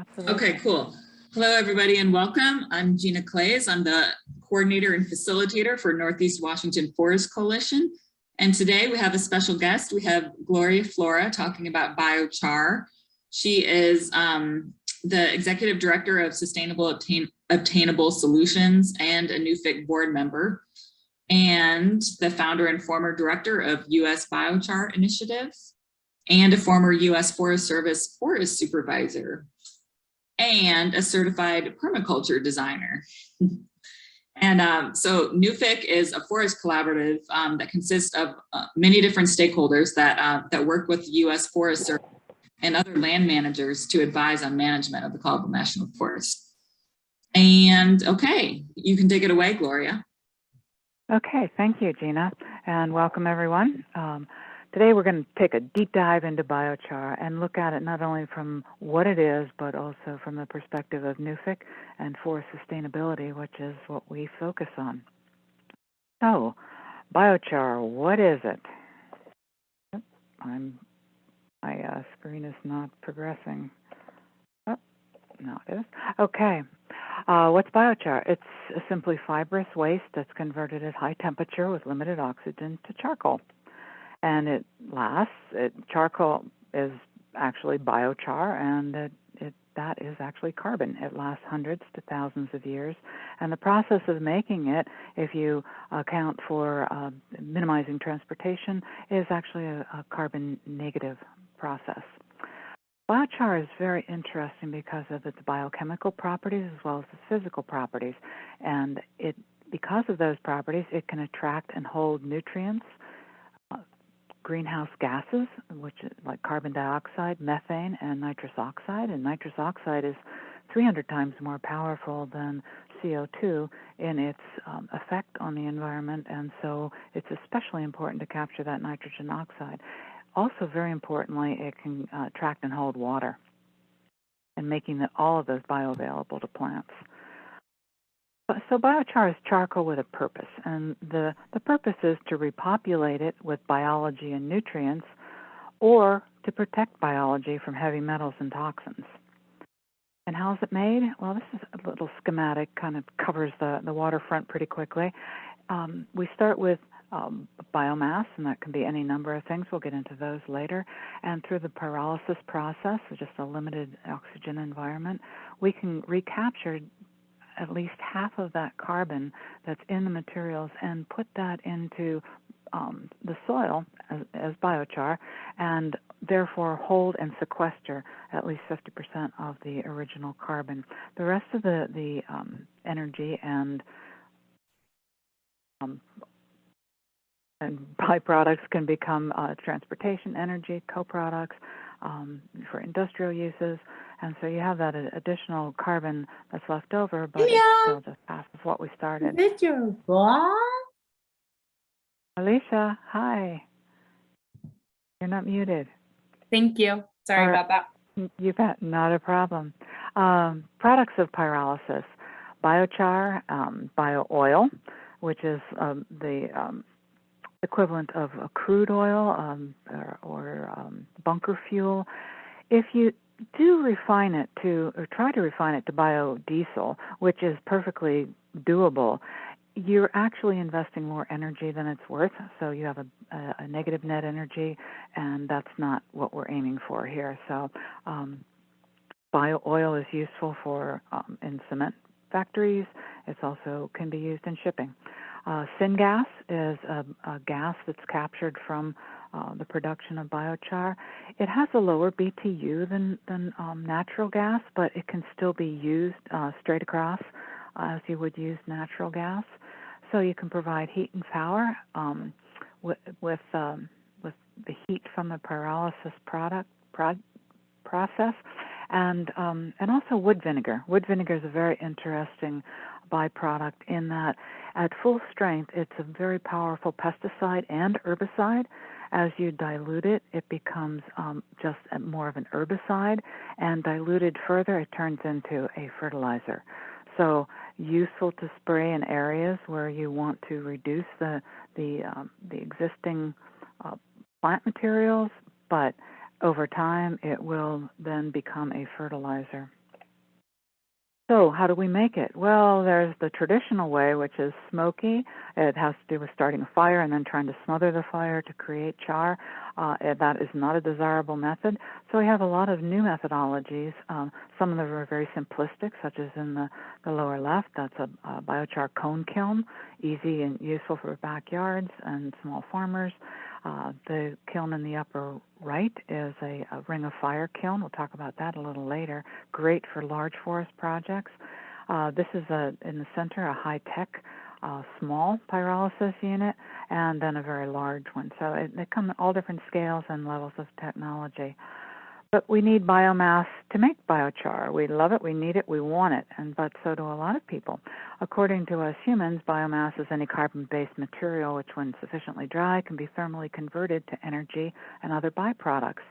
Absolutely. Okay, cool. Hello, everybody, and welcome. I'm Gina Clays. I'm the coordinator and facilitator for Northeast Washington Forest Coalition. And today we have a special guest. We have Gloria Flora talking about biochar. She is the executive director of Sustainable Obtainable Solutions and a NEWFC board member, and the founder and former director of U.S. Biochar Initiative, and a former U.S. Forest Service forest supervisor, and a certified permaculture designer. And so NEWFC is a forest collaborative that consists of many different stakeholders that work with the U.S. Forest Service and other land managers to advise on management of the Colorado National Forest. And okay, you can take it away, Gloria. Okay, thank you, Gina, and welcome everyone. Today we're going to take a deep dive into biochar and look at it not only from what it is, but also from the perspective of NEWFC and forest sustainability, which is what we focus on. So, biochar, what is it? My screen is not progressing. Oh, no, it is. Okay. What's biochar? It's simply fibrous waste that's converted at high temperature with limited oxygen to charcoal. And it lasts. Charcoal is actually biochar, and that is actually carbon. It lasts hundreds to thousands of years. And the process of making it, if you account for minimizing transportation, is actually a carbon negative process. Biochar is very interesting because of its biochemical properties as well as its physical properties. And because of those properties, it can attract and hold nutrients, greenhouse gases, which is like carbon dioxide, methane, and nitrous oxide. And nitrous oxide is 300 times more powerful than CO2 in its effect on the environment, and so it's especially important to capture that nitrogen oxide. Also, very importantly, it can attract and hold water, and making all of those bioavailable to plants. So biochar is charcoal with a purpose, and the purpose is to repopulate it with biology and nutrients, or to protect biology from heavy metals and toxins. And how is it made? Well, this is a little schematic, kind of covers the waterfront pretty quickly. We start with biomass, and that can be any number of things. We'll get into those later. And through the pyrolysis process, just a limited oxygen environment, we can recapture at least half of that carbon that's in the materials and put that into the soil as biochar, and therefore hold and sequester at least 50% of the original carbon. The rest of the energy and byproducts can become transportation energy, co-products for industrial uses. And so you have that additional carbon that's left over, but it's still just half of what we started. Alicia, hi. You're not muted. Thank you. Sorry about that. You bet, not a problem. Products of pyrolysis: biochar, bio-oil, which is the equivalent of a crude oil or bunker fuel. If you do refine it or try to refine it to biodiesel, which is perfectly doable, you're actually investing more energy than it's worth. So you have a negative net energy, and that's not what we're aiming for here. So bio-oil is useful for in cement factories. It's also can be used in shipping. Syngas is a gas that's captured from the production of biochar. It has a lower BTU than natural gas, but it can still be used straight across as you would use natural gas. So you can provide heat and power with the heat from the pyrolysis process, and also wood vinegar. Wood vinegar is a very interesting byproduct in that at full strength it's a very powerful pesticide and herbicide. As you dilute it, it becomes just more of an herbicide, and diluted further, it turns into a fertilizer. So useful to spray in areas where you want to reduce the existing plant materials, but over time it will then become a fertilizer. So how do we make it? Well, there's the traditional way, which is smoky. It has to do with starting a fire and then trying to smother the fire to create char. That is not a desirable method. So we have a lot of new methodologies. Some of them are very simplistic, such as in the lower left. That's a biochar cone kiln, easy and useful for backyards and small farmers. The kiln in the upper right is a ring of fire kiln. We'll talk about that a little later. Great for large forest projects. This is in the center, a high-tech small pyrolysis unit, and then a very large one. So they come in all different scales and levels of technology. But we need biomass to make biochar. We love it, we need it, we want it, but so do a lot of people. According to us humans, biomass is any carbon-based material which, when sufficiently dry, can be thermally converted to energy and other byproducts.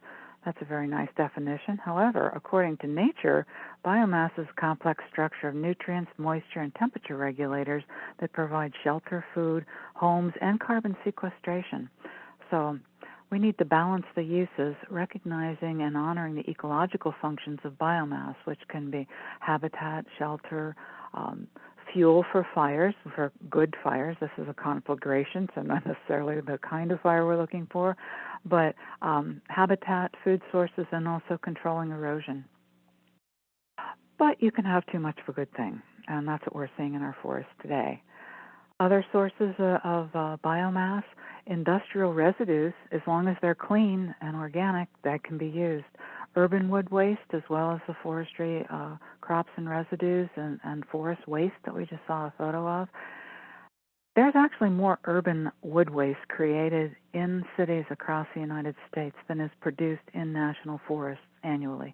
That's a very nice definition. However, according to nature, biomass is a complex structure of nutrients, moisture, and temperature regulators that provide shelter, food, homes, and carbon sequestration. So we need to balance the uses, recognizing and honoring the ecological functions of biomass, which can be habitat, shelter, fuel for fires, for good fires. This is a conflagration, so not necessarily the kind of fire we're looking for, but habitat, food sources, and also controlling erosion. But you can have too much of a good thing, and that's what we're seeing in our forests today. Other sources of biomass, industrial residues, as long as they're clean and organic, that can be used. Urban wood waste, as well as the forestry crops and residues and forest waste that we just saw a photo of. There's actually more urban wood waste created in cities across the United States than is produced in national forests annually.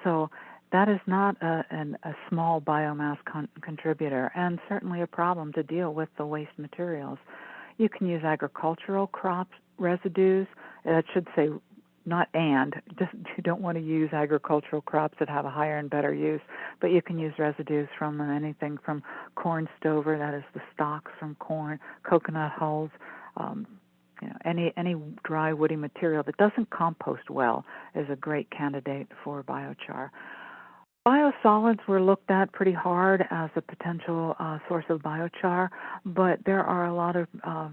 So that is not a small biomass contributor, and certainly a problem to deal with the waste materials. You can use agricultural crops, residues. It should say not and. Just, you don't want to use agricultural crops that have a higher and better use, but you can use residues from anything from corn stover, that is the stalks from corn, coconut hulls, any dry woody material that doesn't compost well is a great candidate for biochar. Biosolids were looked at pretty hard as a potential source of biochar, but there are a lot of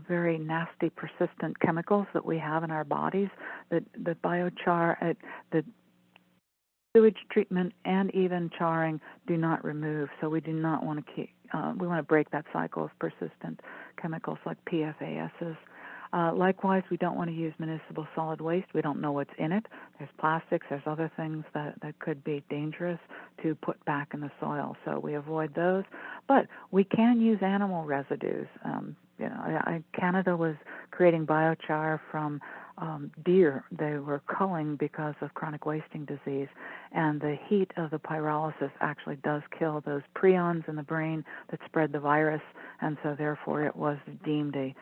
very nasty, persistent chemicals that we have in our bodies that biochar, the sewage treatment, and even charring do not remove. So we do not want to keep. We want to break that cycle of persistent chemicals like PFASs. Likewise, we don't want to use municipal solid waste. We don't know what's in it. There's plastics, there's other things that could be dangerous to put back in the soil, so we avoid those. But we can use animal residues. Canada was creating biochar from deer. They were culling because of chronic wasting disease, and the heat of the pyrolysis actually does kill those prions in the brain that spread the virus, and so therefore it was deemed a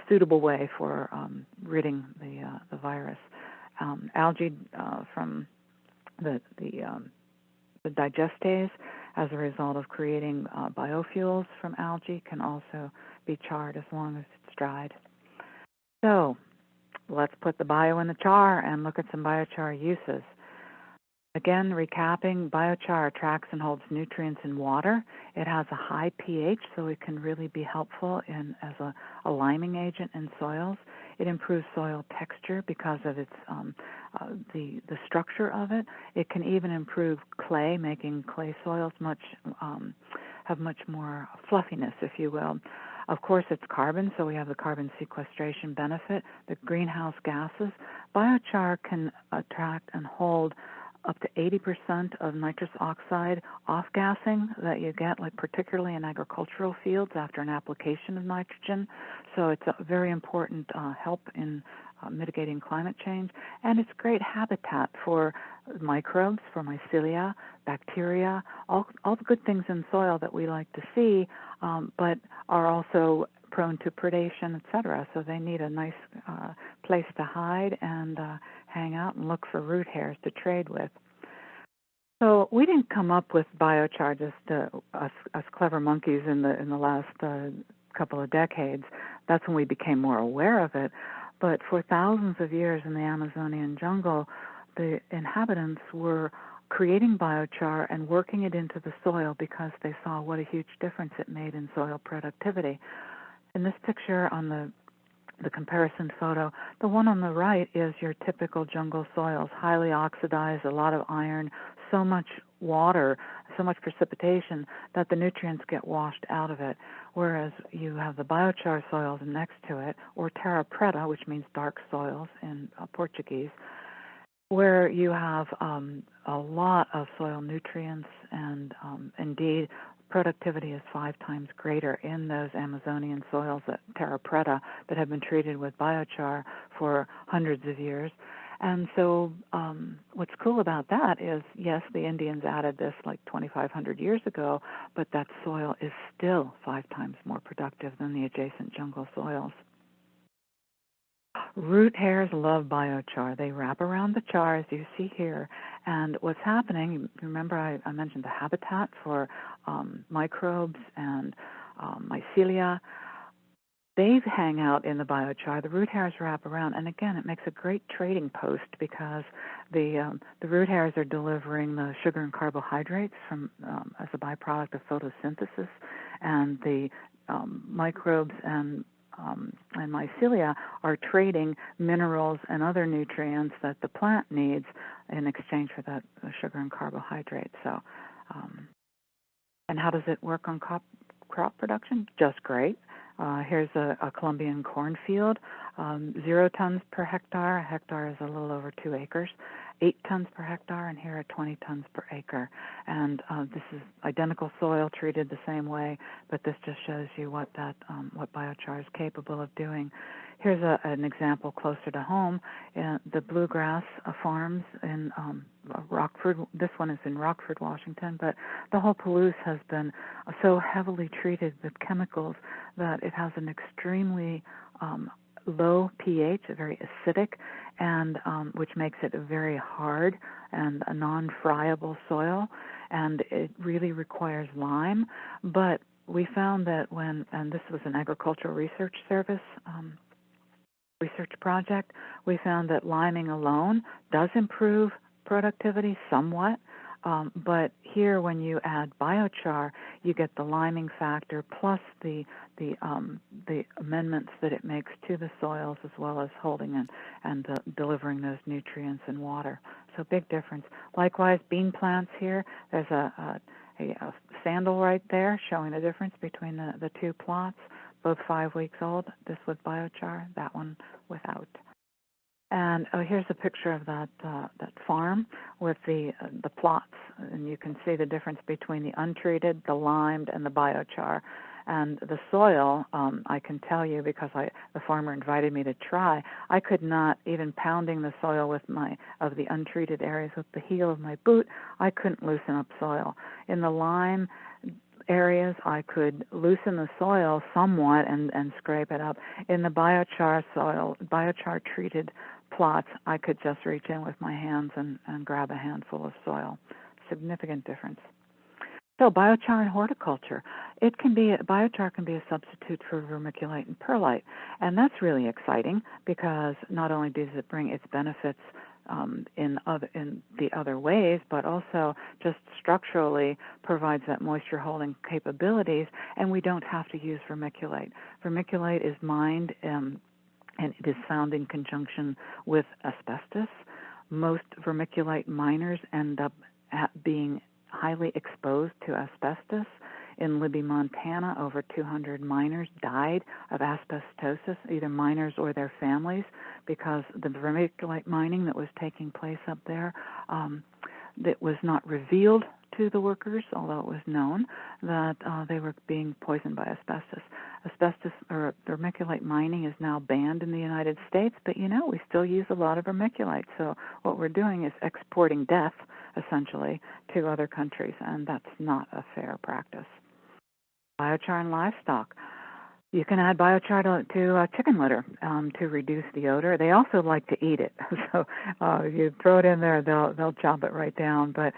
suitable way for ridding the virus. Algae from the digestase, as a result of creating biofuels from algae, can also be charred as long as it's dried. So let's put the bio in the char and look at some biochar uses. Again, recapping, biochar attracts and holds nutrients in water. It has a high pH, so it can really be helpful as a liming agent in soils. It improves soil texture because of its the structure of it. It can even improve clay, making clay soils have much more fluffiness, if you will. Of course, it's carbon, so we have the carbon sequestration benefit. The greenhouse gases. Biochar can attract and hold up to 80% of nitrous oxide off-gassing that you get, like particularly in agricultural fields after an application of nitrogen. So it's a very important help in mitigating climate change. And it's great habitat for microbes, for mycelia, bacteria, all the good things in soil that we like to see, but are also prone to predation, etc. So they need a nice place to hide and hang out and look for root hairs to trade with. So we didn't come up with biochar just us clever monkeys in the last couple of decades. That's when we became more aware of it. But for thousands of years in the Amazonian jungle, the inhabitants were creating biochar and working it into the soil because they saw what a huge difference it made in soil productivity. In this picture on the comparison photo, the one on the right is your typical jungle soils, highly oxidized, a lot of iron, so much water, so much precipitation that the nutrients get washed out of it. Whereas you have the biochar soils next to it, or terra preta, which means dark soils in Portuguese, where you have a lot of soil nutrients, and indeed productivity is 5 times greater in those Amazonian soils at terra preta that have been treated with biochar for hundreds of years. And so what's cool about that is, yes, the Indians added this like 2,500 years ago, but that soil is still 5 times more productive than the adjacent jungle soils. Root hairs love biochar. They wrap around the char, as you see here. And what's happening, remember I mentioned the habitat for microbes and mycelia. They hang out in the biochar. The root hairs wrap around. And again, it makes a great trading post because the root hairs are delivering the sugar and carbohydrates from as a byproduct of photosynthesis. And the microbes and mycelia are trading minerals and other nutrients that the plant needs in exchange for that sugar and carbohydrates. So, and how does it work on crop production? Just great. Here's a Colombian cornfield, 0 tons per hectare. A hectare is a little over 2 acres. 8 tons per hectare, and here are 20 tons per acre. And this is identical soil treated the same way, but this just shows you what biochar is capable of doing. Here's an example closer to home. The bluegrass farms in Rockford. This one is in Rockford, Washington, but the whole Palouse has been so heavily treated with chemicals that it has an extremely low pH, very acidic, and which makes it a very hard and a non-friable soil, and it really requires lime. But we found that and this was an agricultural research service research project, we found that liming alone does improve productivity somewhat. But here, when you add biochar, you get the liming factor plus the amendments that it makes to the soils, as well as holding and delivering those nutrients and water. So big difference. Likewise, bean plants here. There's a sandal right there showing the difference between the 2 plots, both 5 weeks old. This with biochar, that one without. And here's a picture of that farm with the plots, and you can see the difference between the untreated, the limed, and the biochar. And the soil, I can tell you because the farmer invited me to try. I could not, even pounding the soil with of the untreated areas with the heel of my boot, I couldn't loosen up soil. In the lime areas, I could loosen the soil somewhat and scrape it up. In the biochar soil, biochar treated plots, I could just reach in with my hands and grab a handful of soil. Significant difference. So biochar in horticulture, biochar can be a substitute for vermiculite and perlite, and that's really exciting because not only does it bring its benefits in the other ways, but also just structurally provides that moisture holding capabilities, and we don't have to use vermiculite. Vermiculite is mined and it is found in conjunction with asbestos. Most vermiculite miners end up being highly exposed to asbestos. In Libby, Montana, over 200 miners died of asbestosis, either miners or their families, because the vermiculite mining that was taking place up there that was not revealed to the workers, although it was known that they were being poisoned by asbestos. Asbestos or vermiculite mining is now banned in the United States, but we still use a lot of vermiculite. So what we're doing is exporting death, essentially, to other countries, and that's not a fair practice. Biochar in livestock. You can add biochar to chicken litter to reduce the odor. They also like to eat it, so you throw it in there, they'll chop it right down. But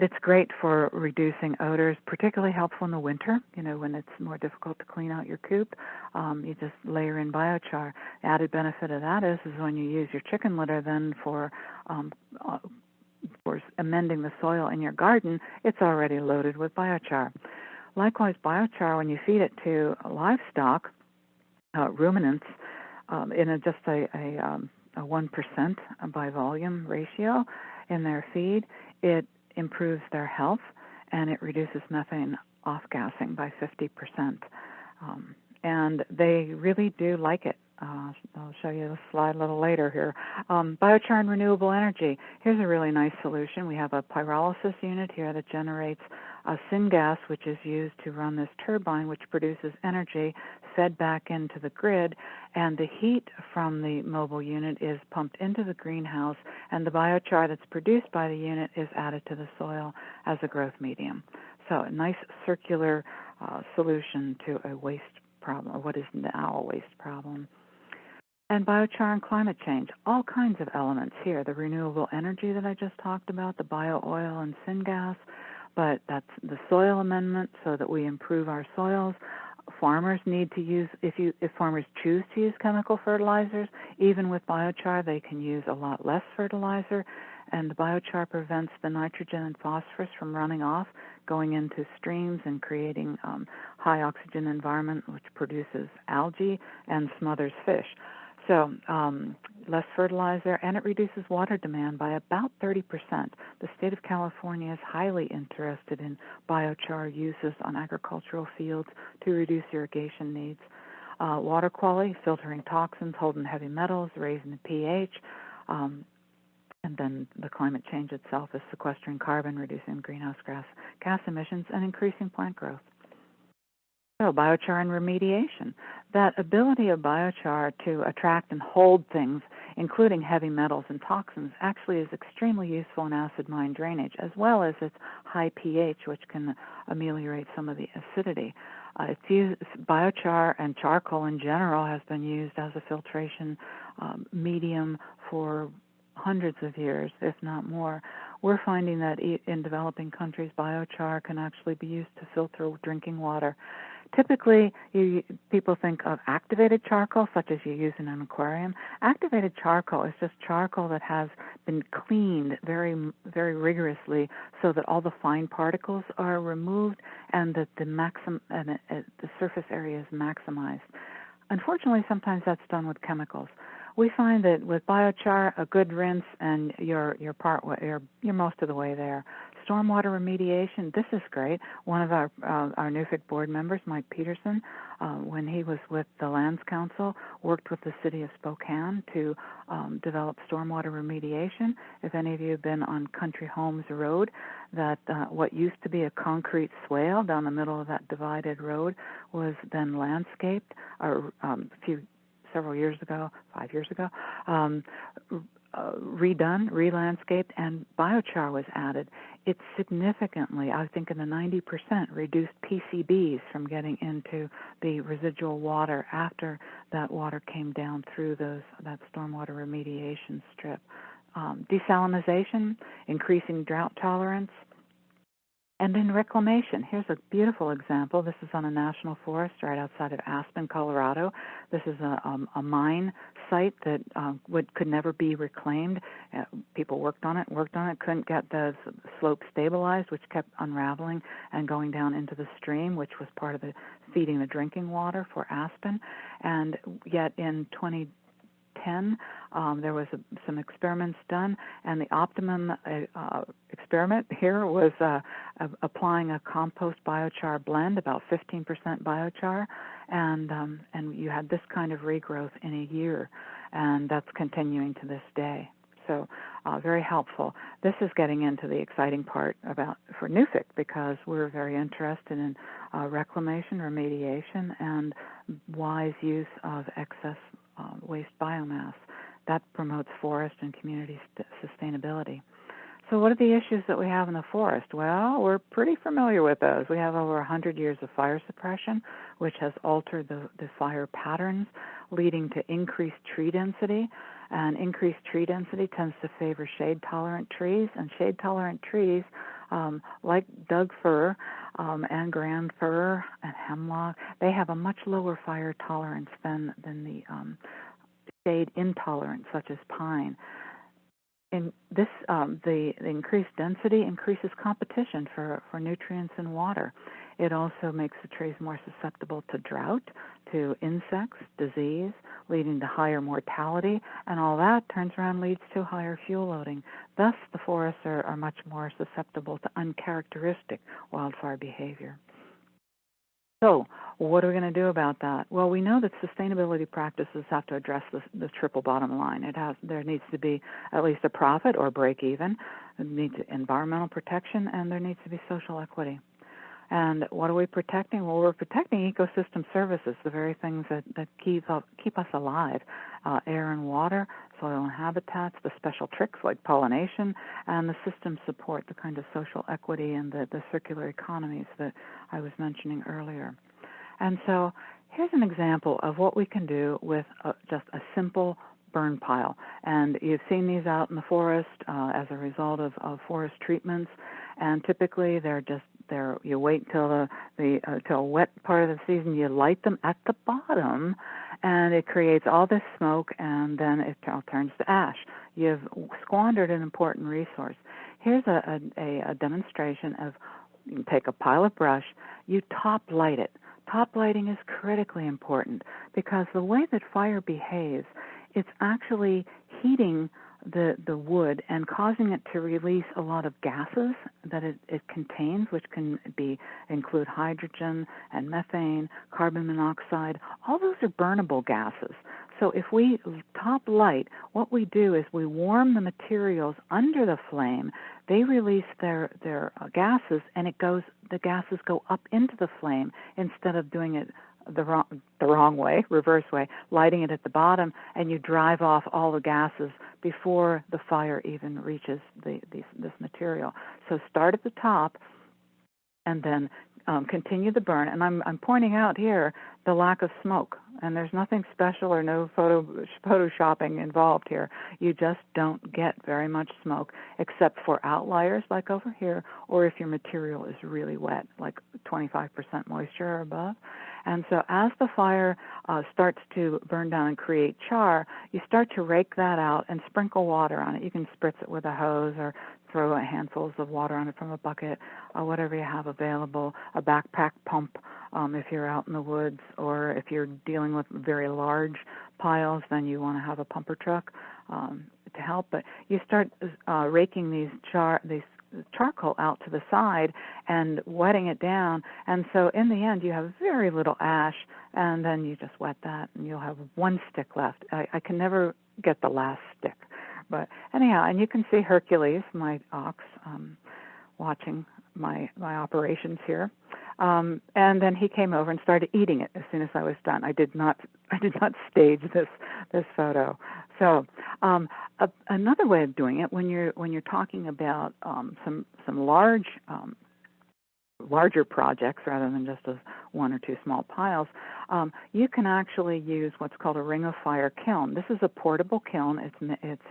it's great for reducing odors, particularly helpful in the winter. When it's more difficult to clean out your coop, you just layer in biochar. The added benefit of that is when you use your chicken litter then for for amending the soil in your garden, it's already loaded with biochar. Likewise, biochar, when you feed it to livestock, ruminants, in just a 1% by volume ratio in their feed, it improves their health and it reduces methane off-gassing by 50%. And they really do like it. I'll show you the slide a little later here. Biochar and renewable energy. Here's a really nice solution. We have a pyrolysis unit here that generates syngas, which is used to run this turbine, which produces energy fed back into the grid, and the heat from the mobile unit is pumped into the greenhouse, and the biochar that's produced by the unit is added to the soil as a growth medium. So a nice circular solution to a waste problem, or what is now a waste problem. And biochar and climate change, all kinds of elements here. The renewable energy that I just talked about, the bio-oil and syngas, but that's the soil amendment so that we improve our soils. Farmers need to use, if farmers choose to use chemical fertilizers, even with biochar, they can use a lot less fertilizer. And the biochar prevents the nitrogen and phosphorus from running off, going into streams and creating high oxygen environment, which produces algae and smothers fish. So less fertilizer, and it reduces water demand by about 30%. The state of California is highly interested in biochar uses on agricultural fields to reduce irrigation needs. Water quality, filtering toxins, holding heavy metals, raising the pH, and then the climate change itself is sequestering carbon, reducing greenhouse gas emissions, and increasing plant growth. So biochar and remediation. That ability of biochar to attract and hold things, including heavy metals and toxins, actually is extremely useful in acid mine drainage, as well as its high pH, which can ameliorate some of the acidity. Biochar and charcoal in general has been used as a filtration medium for hundreds of years, if not more. We're finding that in developing countries, biochar can actually be used to filter drinking water. Typically, people think of activated charcoal, such as you use in an aquarium. Activated charcoal is just charcoal that has been cleaned very, very rigorously so that all the fine particles are removed and that the surface area is maximized. Unfortunately, sometimes that's done with chemicals. We find that with biochar, a good rinse, and you're most of the way there. Stormwater remediation, this is great. One of our NEWFC board members, Mike Peterson, when he was with the Lands Council, worked with the city of Spokane to develop stormwater remediation. If any of you have been on Country Homes Road, that what used to be a concrete swale down the middle of that divided road was then landscaped several years ago, 5 years ago, redone, re-landscaped, and biochar was added. It significantly, I think in the 90%, reduced PCBs from getting into the residual water after that water came down through that stormwater remediation strip. Desalinization, increasing drought tolerance. And in reclamation, here's a beautiful example. This is on a national forest right outside of Aspen, Colorado. This is a mine site that could never be reclaimed. People worked on it, couldn't get the slope stabilized, which kept unraveling and going down into the stream, which was part of the feeding the drinking water for Aspen. And yet in 2010, there was some experiments done, and the optimum experiment here was applying a compost biochar blend, about 15% biochar, and you had this kind of regrowth in a year, and that's continuing to this day. So very helpful. This is getting into the exciting part for NEWFC, because we're very interested in reclamation, remediation, and wise use of excess waste biomass. That promotes forest and community sustainability. So what are the issues that we have in the forest? Well, we're pretty familiar with those. We have over 100 years of fire suppression, which has altered the fire patterns, leading to increased tree density. And increased tree density tends to favor shade-tolerant trees. And shade-tolerant trees, like Doug fir and grand fir and hemlock, they have a much lower fire tolerance than the shade intolerant, such as pine. in this, the increased density increases competition for nutrients in water. It also makes the trees more susceptible to drought, to insects, disease, leading to higher mortality, and all that turns around leads to higher fuel loading. Thus, the forests are much more susceptible to uncharacteristic wildfire behavior. So, what are we going to do about that? Well, we know that sustainability practices have to address the triple bottom line. There needs to be at least a profit or break even. There needs environmental protection, and there needs to be social equity. And what are we protecting? Well, we're protecting ecosystem services, the very things that keep us alive: air and water, soil and habitats, the special tricks like pollination, and the system support, the kind of social equity and the circular economies that I was mentioning earlier. And so here's an example of what we can do with just a simple burn pile. And you've seen these out in the forest as a result of forest treatments. And typically you wait till till a wet part of the season, you light them at the bottom, and it creates all this smoke, and then it all turns to ash. You've squandered an important resource. Here's a demonstration of, you can take a pile of brush, you top light it. Top lighting is critically important because the way that fire behaves, it's actually heating the wood and causing it to release a lot of gases that it contains, which can include hydrogen and methane, carbon monoxide. All those are burnable gases. So if we top light, what we do is we warm the materials under the flame. They release their gases, and the gases go up into the flame instead of doing it the wrong way, reverse way, lighting it at the bottom, and you drive off all the gases before the fire even reaches this material. So start at the top, and then continue the burn. And I'm pointing out here the lack of smoke, and there's nothing special or no photoshopping involved here. You just don't get very much smoke, except for outliers like over here, or if your material is really wet, like 25% moisture or above. And so as the fire starts to burn down and create char, you start to rake that out and sprinkle water on it. You can spritz it with a hose or throw handfuls of water on it from a bucket, whatever you have available, a backpack pump if you're out in the woods, or if you're dealing with very large piles, then you want to have a pumper truck to help. But you start raking these charcoal out to the side and wetting it down, and so in the end you have very little ash, and then you just wet that and you'll have one stick left. I can never get the last stick, but anyhow, and you can see Hercules, my ox, watching my operations here, and then he came over and started eating it as soon as I was done. I did not stage this photo. So another way of doing it, when you're talking about some larger projects rather than just one or two small piles, you can actually use what's called a ring of fire kiln. This is a portable kiln. It's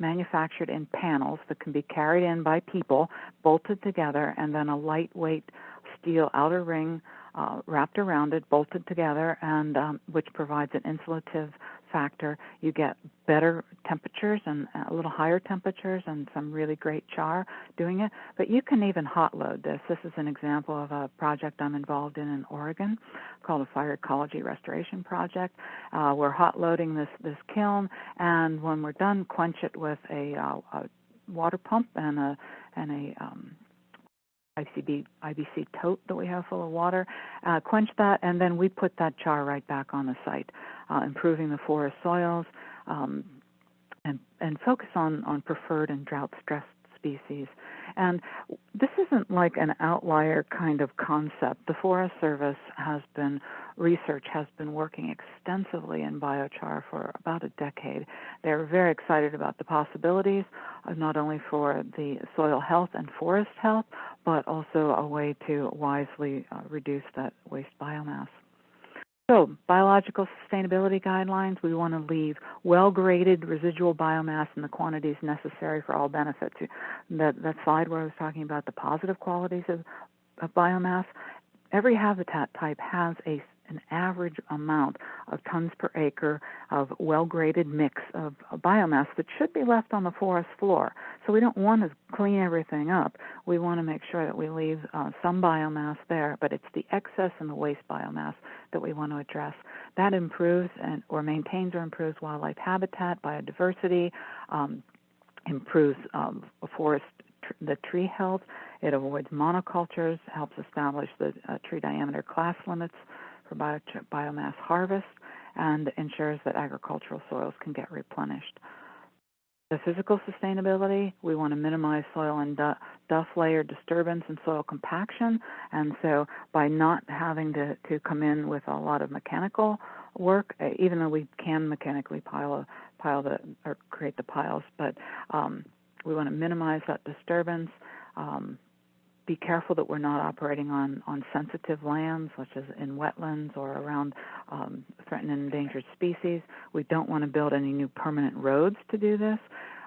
manufactured in panels that can be carried in by people, bolted together, and then a lightweight steel outer ring wrapped around it, bolted together, and which provides an insulative factor. You get better temperatures and a little higher temperatures and some really great char doing it. But you can even hot load this. This is an example of a project I'm involved in Oregon called a Fire Ecology Restoration Project. We're hot loading this kiln, and when we're done, quench it with a water pump and a IBC tote that we have full of water, quench that, and then we put that char right back on the site, improving the forest soils, and focus on preferred and drought-stressed species. And this isn't like an outlier kind of concept. The Forest Service research has been working extensively in biochar for about a decade. They're very excited about the possibilities, not only for the soil health and forest health, but also a way to wisely reduce that waste biomass. So, biological sustainability guidelines, we want to leave well-graded residual biomass in the quantities necessary for all benefits. That slide where I was talking about the positive qualities of biomass, every habitat type has a an average amount of tons per acre of well-graded mix of biomass that should be left on the forest floor. So we don't want to clean everything up. We want to make sure that we leave some biomass there, but it's the excess and the waste biomass that we want to address. That improves or maintains or improves wildlife habitat, biodiversity, improves the tree health. It avoids monocultures, helps establish the tree diameter class limits for biomass harvest, and ensures that agricultural soils can get replenished. The physical sustainability, we want to minimize soil and duff layer disturbance and soil compaction, and so by not having to come in with a lot of mechanical work, even though we can mechanically create the piles, but we want to minimize that disturbance. Be careful that we're not operating on sensitive lands, such as in wetlands or around threatened and endangered species. We don't want to build any new permanent roads to do this.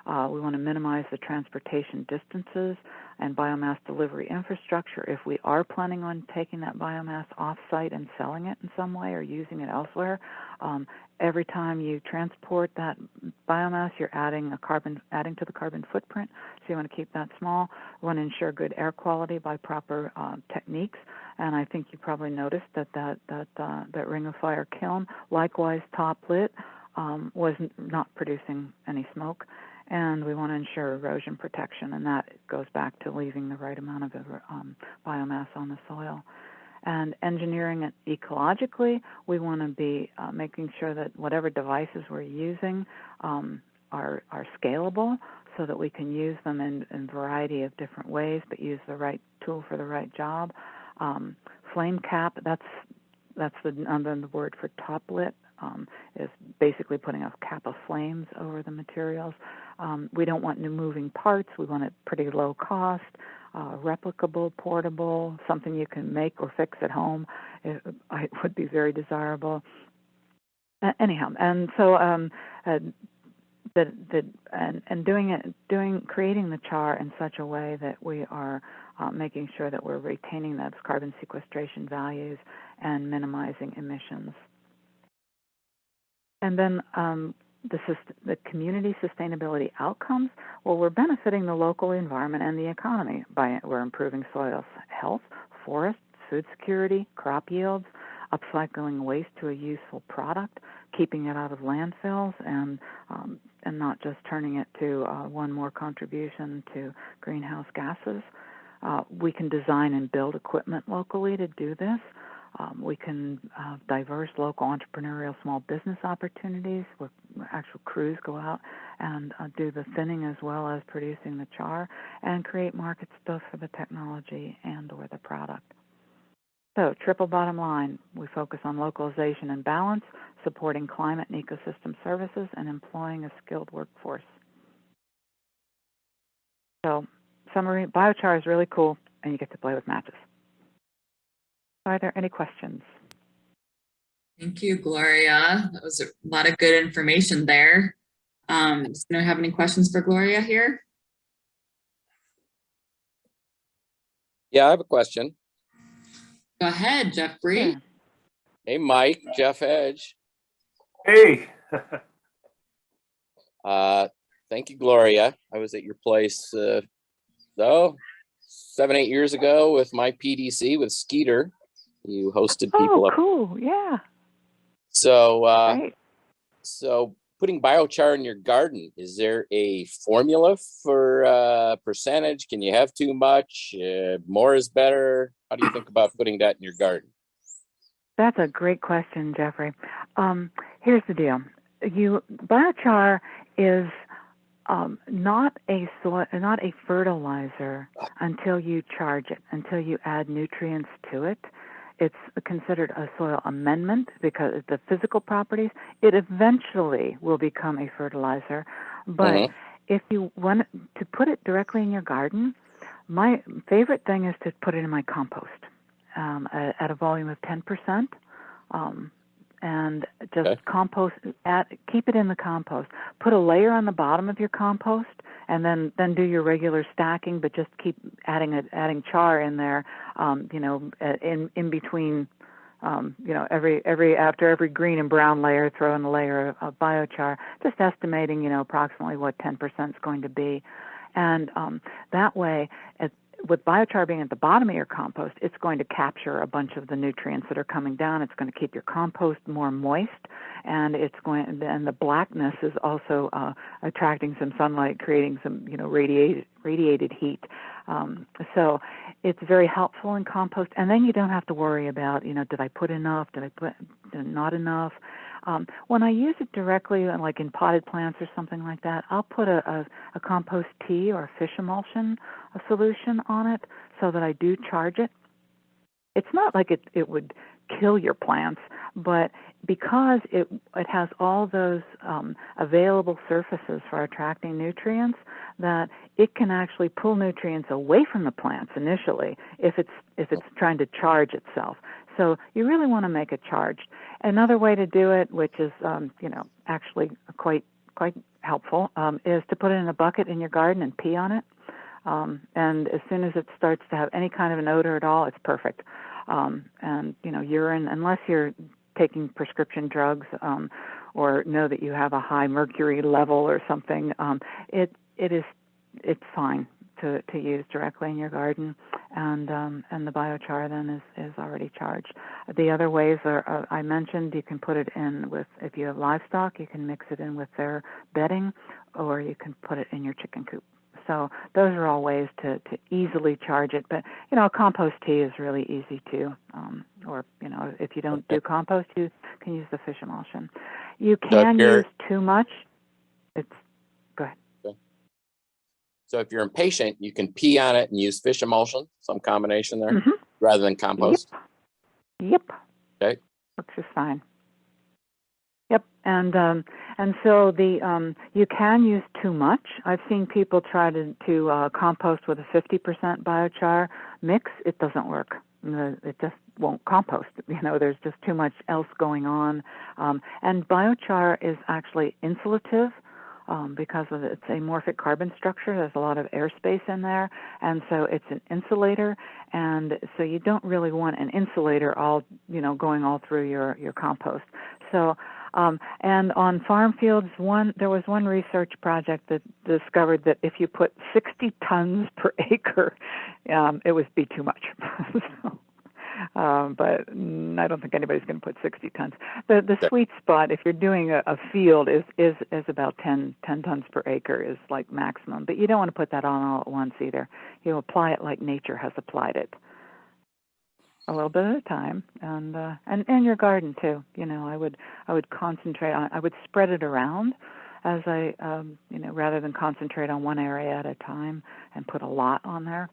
We want to minimize the transportation distances and biomass delivery infrastructure. If we are planning on taking that biomass off-site and selling it in some way or using it elsewhere, every time you transport that biomass, you're adding to the carbon footprint. So you want to keep that small. We want to ensure good air quality by proper techniques. And I think you probably noticed that Ring of Fire kiln, likewise top lit, was not producing any smoke. And we want to ensure erosion protection, and that goes back to leaving the right amount of biomass on the soil. And engineering it ecologically, we want to be making sure that whatever devices we're using are scalable so that we can use them in a variety of different ways, but use the right tool for the right job. Flame cap, that's the word for top lit, is basically putting a cap of flames over the materials. We don't want new moving parts. We want it pretty low cost, replicable, portable, something you can make or fix at home. It would be very desirable. Anyhow, and so creating the char in such a way that we are making sure that we're retaining those carbon sequestration values and minimizing emissions. And then the community sustainability outcomes, well, we're benefiting the local environment and the economy we're improving soil health, forests, food security, crop yields, upcycling waste to a useful product, keeping it out of landfills, and not just turning it to one more contribution to greenhouse gases. We can design and build equipment locally to do this. We can have diverse local entrepreneurial small business opportunities where actual crews go out and do the thinning as well as producing the char, and create markets both for the technology and or the product. So triple bottom line, we focus on localization and balance, supporting climate and ecosystem services, and employing a skilled workforce. So summary, biochar is really cool, and you get to play with matches. Are there any questions? Thank you, Gloria. That was a lot of good information there. Does anyone have any questions for Gloria here? Yeah, I have a question. Go ahead, Jeffrey. Sure. Hey, Mike, Jeff Edge. Hey. Thank you, Gloria. I was at your place, 7-8 years ago with my PDC with Skeeter. You hosted people up. Oh, cool! Yeah. So, Right. so putting biochar in your garden, is there a formula for percentage? Can you have too much? More is better. How do you think about putting that in your garden? That's a great question, Jeffrey. Here's the deal: biochar is not a fertilizer until you charge it, until you add nutrients to it. It's considered a soil amendment because of the physical properties. It eventually will become a fertilizer, but if you want to put it directly in your garden, my favorite thing is to put it in my compost at a volume of 10%. And just compost, keep it in the compost. Put a layer on the bottom of your compost, and then do your regular stacking, but just keep adding char in there, in between You know, after every green and brown layer, throw in a layer of biochar, just estimating, you know, approximately what 10% is going to be. And that way, with biochar being at the bottom of your compost, it's going to capture a bunch of the nutrients that are coming down. It's going to keep your compost more moist, and the blackness is also attracting some sunlight, creating some, you know, radiated heat. So it's very helpful in compost. And then you don't have to worry about, you know, did I put enough? Did I put not enough? When I use it directly, like in potted plants or something like that, I'll put a compost tea or fish emulsion solution on it so that I do charge it. It's not like it would kill your plants, but because it has all those available surfaces for attracting nutrients, that it can actually pull nutrients away from the plants initially if it's trying to charge itself. So you really want to make it charged. Another way to do it, which is you know, actually quite helpful, is to put it in a bucket in your garden and pee on it. And as soon as it starts to have any kind of an odor at all, it's perfect. And you know, urine, unless you're taking prescription drugs or know that you have a high mercury level or something, it's fine to use directly in your garden, and the biochar then is already charged. The other ways are I mentioned, you can put it in with, if you have livestock, you can mix it in with their bedding, or you can put it in your chicken coop. So those are all ways to easily charge it. But, you know, compost tea is really easy too. Or, you know, if you don't do compost, you can use the fish emulsion. You can use too much. Go ahead. So if you're impatient, you can pee on it and use fish emulsion, some combination there, Mm-hmm. rather than compost. Yep. Okay. Works just fine. Yep, and so you can use too much. I've seen people try to compost with a 50% biochar mix. It doesn't work. It just won't compost. You know, there's just too much else going on. And biochar is actually insulative because of its amorphic carbon structure. There's a lot of airspace in there, and so it's an insulator. And so you don't really want an insulator going all through your compost. So. And on farm fields, there was one research project that discovered that if you put 60 tons per acre, it would be too much. But I don't think anybody's going to put 60 tons. The sweet spot, if you're doing a field, is about 10 tons per acre is like maximum. But you don't want to put that on all at once either. You apply it like nature has applied it, a little bit at a time, and your garden too. You know, I would concentrate on. I would spread it around, as I rather than concentrate on one area at a time and put a lot on there.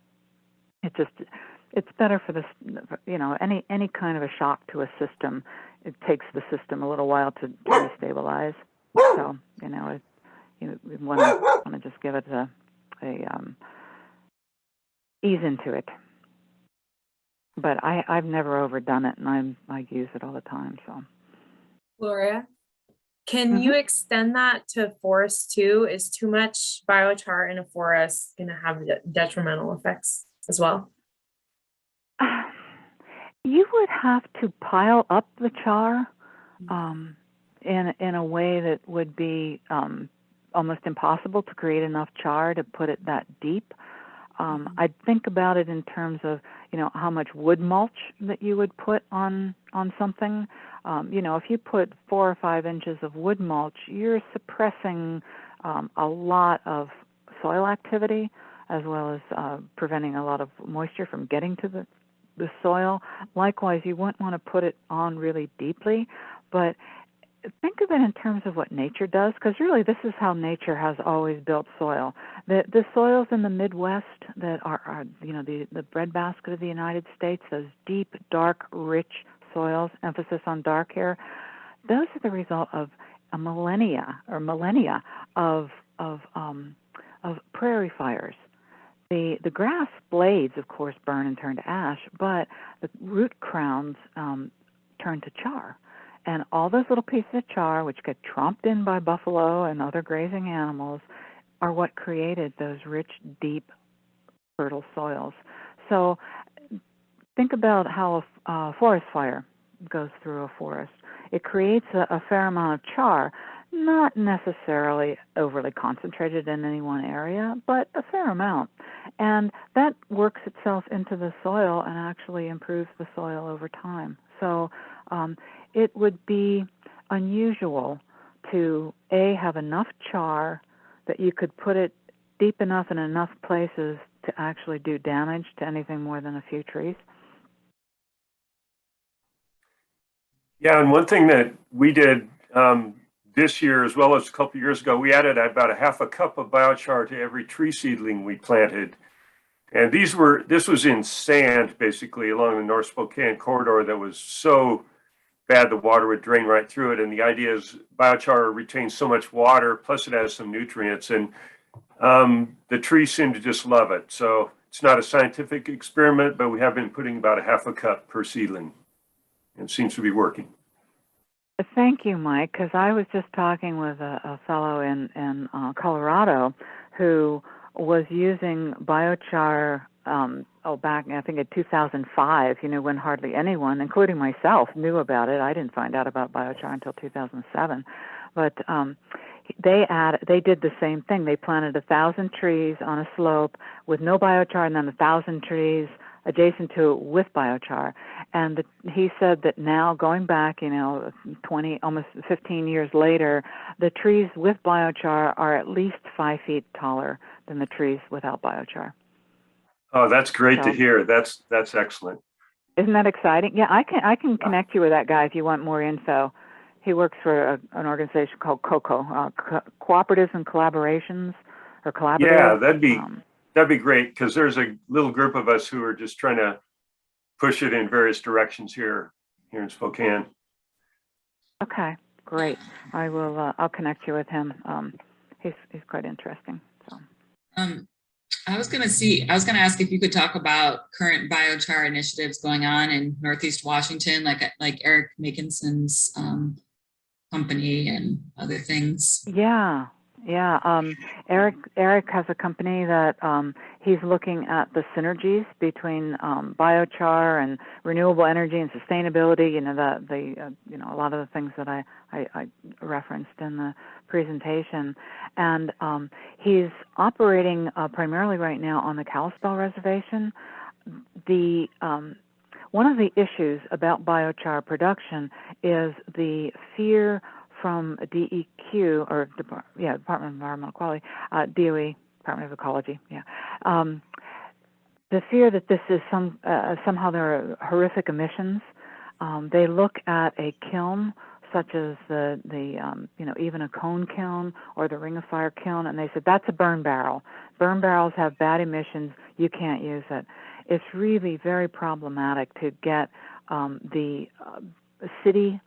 It's better for this. You know, any kind of a shock to a system, it takes the system a little while to destabilize. So you want to just give it a ease into it. But I've never overdone it, and I use it all the time. So, Gloria, can you extend that to forests too? Is too much biochar in a forest going to have detrimental effects as well? You would have to pile up the char in a way that would be almost impossible to create enough char to put it that deep. I'd think about it in terms of, how much wood mulch that you would put on something. If you put 4 or 5 inches of wood mulch, you're suppressing a lot of soil activity, as well as preventing a lot of moisture from getting to the soil. Likewise, you wouldn't want to put it on really deeply, but think of it in terms of what nature does, because really this is how nature has always built soil. The soils in the Midwest that are the breadbasket of the United States, those deep, dark, rich soils, emphasis on dark here, those are the result of a millennia of prairie fires. The grass blades, of course, burn and turn to ash, but the root crowns turn to char. And all those little pieces of char, which get tromped in by buffalo and other grazing animals, are what created those rich, deep, fertile soils. So think about how a forest fire goes through a forest. It creates a fair amount of char, not necessarily overly concentrated in any one area, but a fair amount. And that works itself into the soil and actually improves the soil over time. So it would be unusual to, A, have enough char that you could put it deep enough in enough places to actually do damage to anything more than a few trees. Yeah, and one thing that we did this year, as well as a couple of years ago, we added about a half a cup of biochar to every tree seedling we planted. And this was in sand, basically, along the North Spokane corridor that was so bad the water would drain right through it. And the idea is biochar retains so much water, plus it has some nutrients, and the trees seem to just love it. So it's not a scientific experiment, but we have been putting about a half a cup per seedling. It seems to be working. Thank you, Mike, because I was just talking with a fellow in Colorado who was using biochar back, I think in 2005, when hardly anyone, including myself, knew about it. I didn't find out about biochar until 2007. But they did the same thing. They planted 1,000 trees on a slope with no biochar, and then 1,000 trees adjacent to it with biochar. And he said that now, going back, 20, almost 15 years later, the trees with biochar are at least 5 feet taller than the trees without biochar. Oh, that's great to hear. That's excellent. Isn't that exciting? Yeah, I can connect you with that guy if you want more info. He works for an organization called COCO, Cooperatives and Collaborations, or Collaborative. Yeah, that'd be great, because there's a little group of us who are just trying to push it in various directions here in Spokane. Okay, great. I will. I'll connect you with him. He's quite interesting. So. I was going to ask if you could talk about current biochar initiatives going on in Northeast Washington, like Eric Makinson's company and other things. Yeah. Eric has a company that he's looking at the synergies between biochar and renewable energy and sustainability. A lot of the things that I referenced in the presentation, and he's operating primarily right now on the Kalispell Reservation. The one of the issues about biochar production is the fear from DEQ, or Department of Environmental Quality, DOE, Department of Ecology, the fear that this is somehow there are horrific emissions. They look at a kiln such as even a cone kiln or the ring of fire kiln, and they said that's a burn barrel. Burn barrels have bad emissions. You can't use it. It's really very problematic to get the city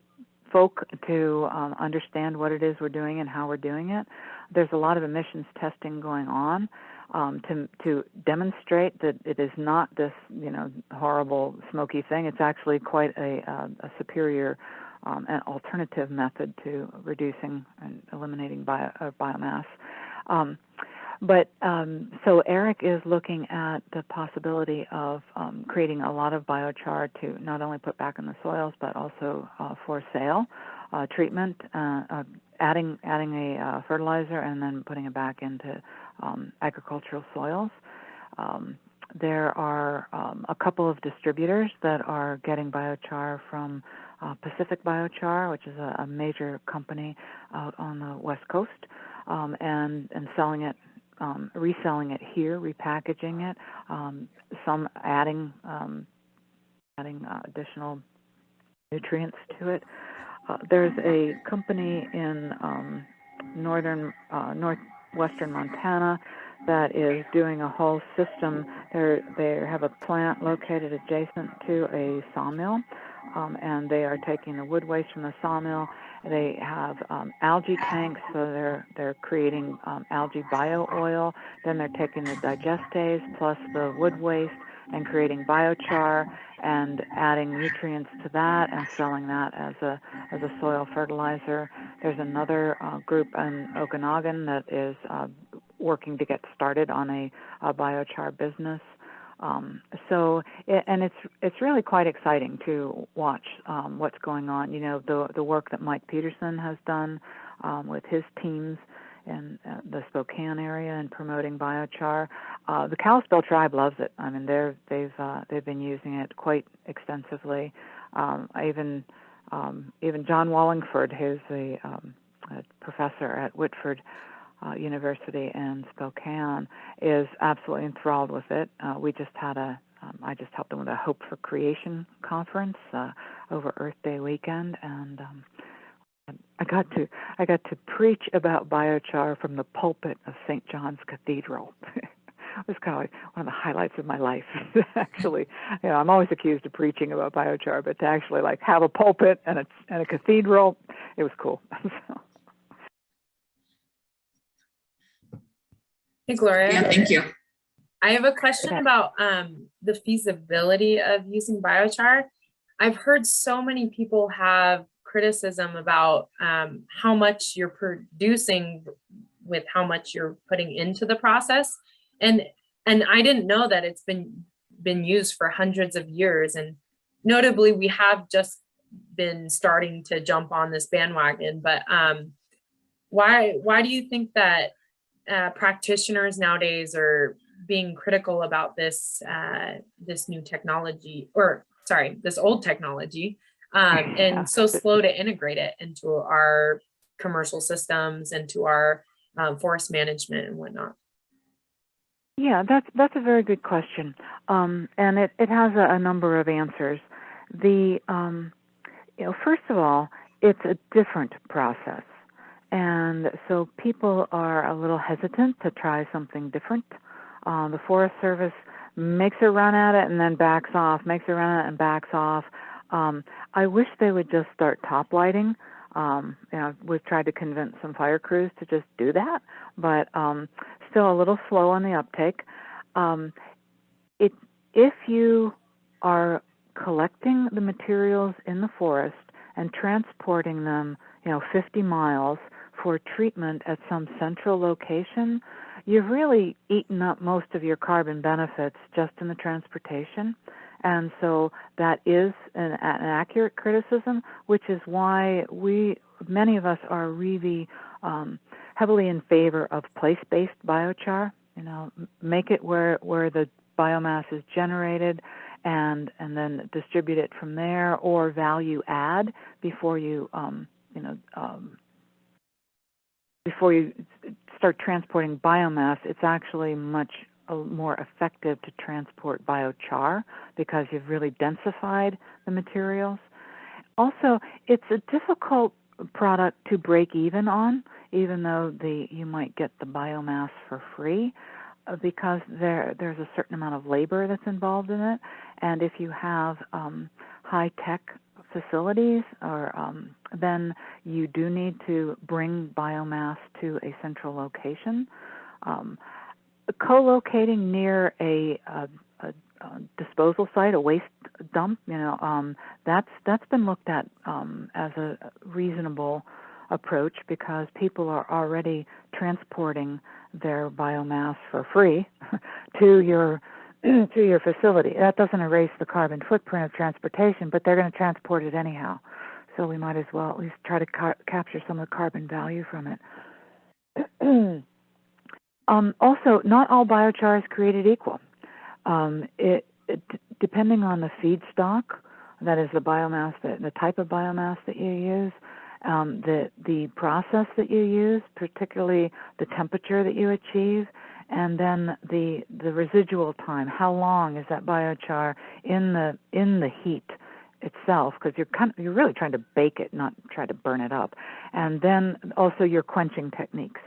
folk to understand what it is we're doing and how we're doing it. There's a lot of emissions testing going on to demonstrate that it is not this horrible smoky thing. It's actually quite a superior an alternative method to reducing and eliminating biomass. So Eric is looking at the possibility of creating a lot of biochar to not only put back in the soils, but also for sale, treatment, adding a fertilizer, and then putting it back into agricultural soils. There are a couple of distributors that are getting biochar from Pacific Biochar, which is a major company out on the West Coast, and selling it, reselling it here, repackaging it, some adding additional nutrients to it. There's a company in northwestern Montana that is doing a whole system. They have a plant located adjacent to a sawmill, and they are taking the wood waste from the sawmill. They have algae tanks, so they're creating algae bio oil. Then they're taking the digestase plus the wood waste and creating biochar and adding nutrients to that and selling that as a soil fertilizer. There's another group in Okanagan that is working to get started on a biochar business. And it's really quite exciting to watch what's going on. You know, the work that Mike Peterson has done with his teams in the Spokane area and promoting biochar. The Kalispell tribe loves it. I mean, they've been using it quite extensively. Even John Wallingford, who's a professor at Whitford University in Spokane, is absolutely enthralled with it. We just had I just helped them with a Hope for Creation conference over Earth Day weekend, and I got to preach about biochar from the pulpit of St. John's Cathedral. It was kind of like one of the highlights of my life. Actually, you know, I'm always accused of preaching about biochar, but to actually like have a pulpit and a cathedral, it was cool. Hey, Gloria. Yeah, thank you. I have a question about the feasibility of using biochar. I've heard so many people have criticism about how much you're producing with how much you're putting into the process. And I didn't know that it's been used for hundreds of years. And notably, we have just been starting to jump on this bandwagon. But why do you think that practitioners nowadays are being critical about this new technology, or sorry, this old technology, and so slow to integrate it into our commercial systems, into our forest management and whatnot? Yeah, that's a very good question, and it has a number of answers. First of all, it's a different process, and so people are a little hesitant to try something different. The Forest Service makes a run at it and then backs off, makes a run at it and backs off. I wish they would just start top lighting. We've tried to convince some fire crews to just do that, but still a little slow on the uptake. If you are collecting the materials in the forest and transporting them, 50 miles for treatment at some central location, you've really eaten up most of your carbon benefits just in the transportation. And so that is an accurate criticism, which is why many of us are really heavily in favor of place-based biochar. Make it where the biomass is generated, and then distribute it from there, or value add before you start transporting biomass. It's actually much more effective to transport biochar because you've really densified the materials. Also, it's a difficult product to break even on, even though you might get the biomass for free, because there's a certain amount of labor that's involved in it. And if you have high-tech facilities, then you do need to bring biomass to a central location. Co-locating near a disposal site, a waste dump, that's been looked at as a reasonable approach, because people are already transporting their biomass for free to your facility. That doesn't erase the carbon footprint of transportation, but they're going to transport it anyhow. So we might as well at least try to capture some of the carbon value from it. Also, not all biochar is created equal. Depending on the feedstock, that is the biomass, the type of biomass that you use, the process that you use, particularly the temperature that you achieve, and then the residual time. How long is that biochar in the heat itself? Because you're really trying to bake it, not try to burn it up. And then also your quenching techniques.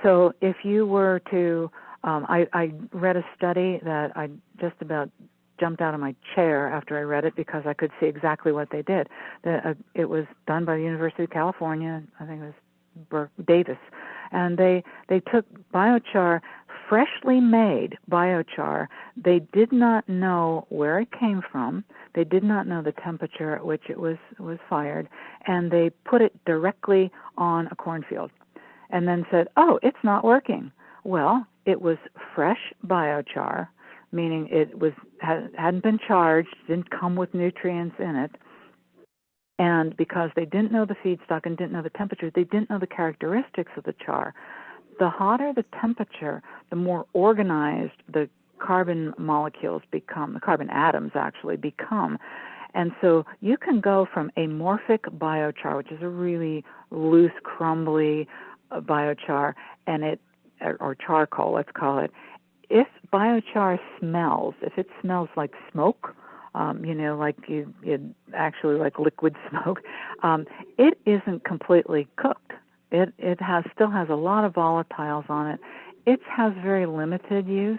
So if you were to, I read a study that I just about jumped out of my chair after I read it, because I could see exactly what they did. It was done by the University of California, I think it was Davis, and they took biochar, freshly made biochar. They did not know where it came from. They did not know the temperature at which it was fired, and they put it directly on a cornfield, and then said, "Oh, it's not working." Well, it was fresh biochar meaning it hadn't been charged, didn't come with nutrients in it. And because they didn't know the feedstock and didn't know the temperature, they didn't know the characteristics of the char. The hotter the temperature, the more organized the carbon molecules become, the carbon atoms actually become. And so you can go from amorphic biochar, which is a really loose, crumbly biochar, and or charcoal, let's call it. If biochar smells, if it smells like smoke, like you actually like liquid smoke, it isn't completely cooked. It still has a lot of volatiles on it. It has very limited use.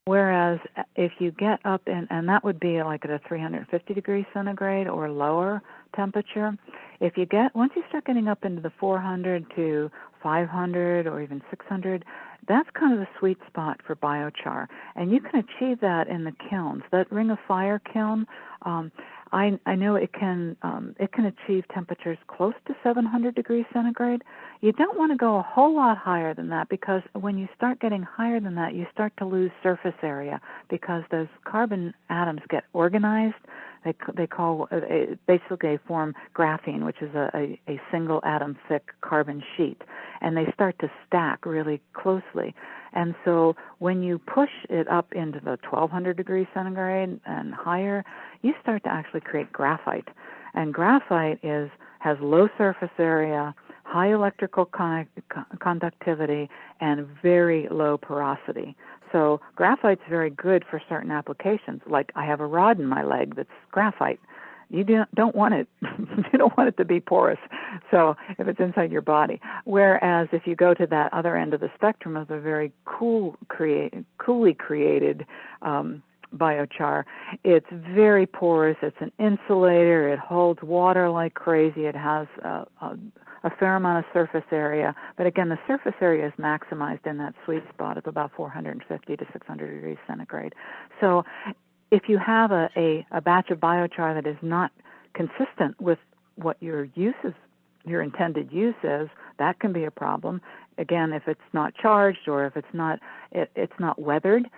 Whereas if you get up and that would be like at a 350 degrees centigrade or lower temperature. Once you start getting up into the 400 to 500 or even 600, that's kind of the sweet spot for biochar. And you can achieve that in the kilns. That ring of fire kiln, I know it can achieve temperatures close to 700 degrees centigrade. You don't want to go a whole lot higher than that, because when you start getting higher than that, you start to lose surface area because those carbon atoms get organized. Basically form graphene, which is a single atom thick carbon sheet, and they start to stack really closely. And so when you push it up into the 1200 degrees centigrade and higher, you start to actually create graphite. And graphite has low surface area, high electrical conductivity, and very low porosity. So graphite's very good for certain applications. Like I have a rod in my leg that's graphite. You don't want it. You don't want it to be porous. So if it's inside your body. Whereas if you go to that other end of the spectrum of the very coolly created biochar, it's very porous. It's an insulator. It holds water like crazy. It has a fair amount of surface area. But again, the surface area is maximized in that sweet spot of about 450 to 600 degrees centigrade. So if you have a batch of biochar that is not consistent with what your intended use is, that can be a problem. Again, if it's not charged or if it's not weathered,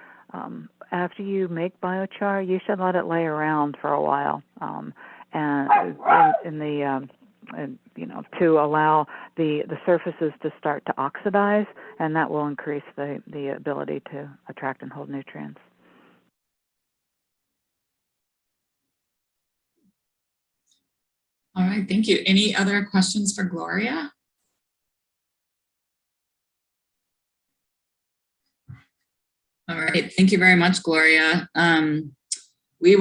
after you make biochar, you should let it lay around for a while, to allow the surfaces to start to oxidize, and that will increase the ability to attract and hold nutrients. All right, thank you. Any other questions for Gloria? All right, thank you very much, Gloria. We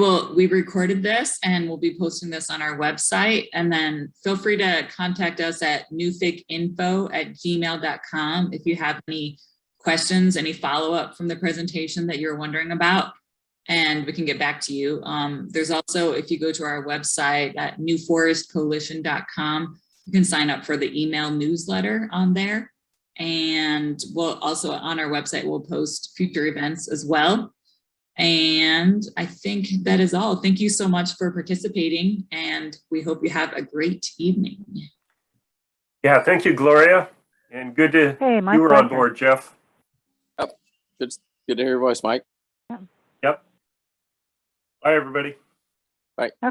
recorded this and we'll be posting this on our website, and then feel free to contact us at newficinfo@gmail.com if you have any questions, any follow-up from the presentation that you're wondering about, and we can get back to you. There's also, if you go to our website at newforestcoalition.com, you can sign up for the email newsletter on there. And we'll also, on our website, we'll post future events as well. And I think that is all. Thank you so much for participating, and we hope you have a great evening. Yeah, thank you, Gloria. And good to you were on board, Jeff. Yep. Good to hear your voice, Mike. Yep. Bye, everybody. Bye.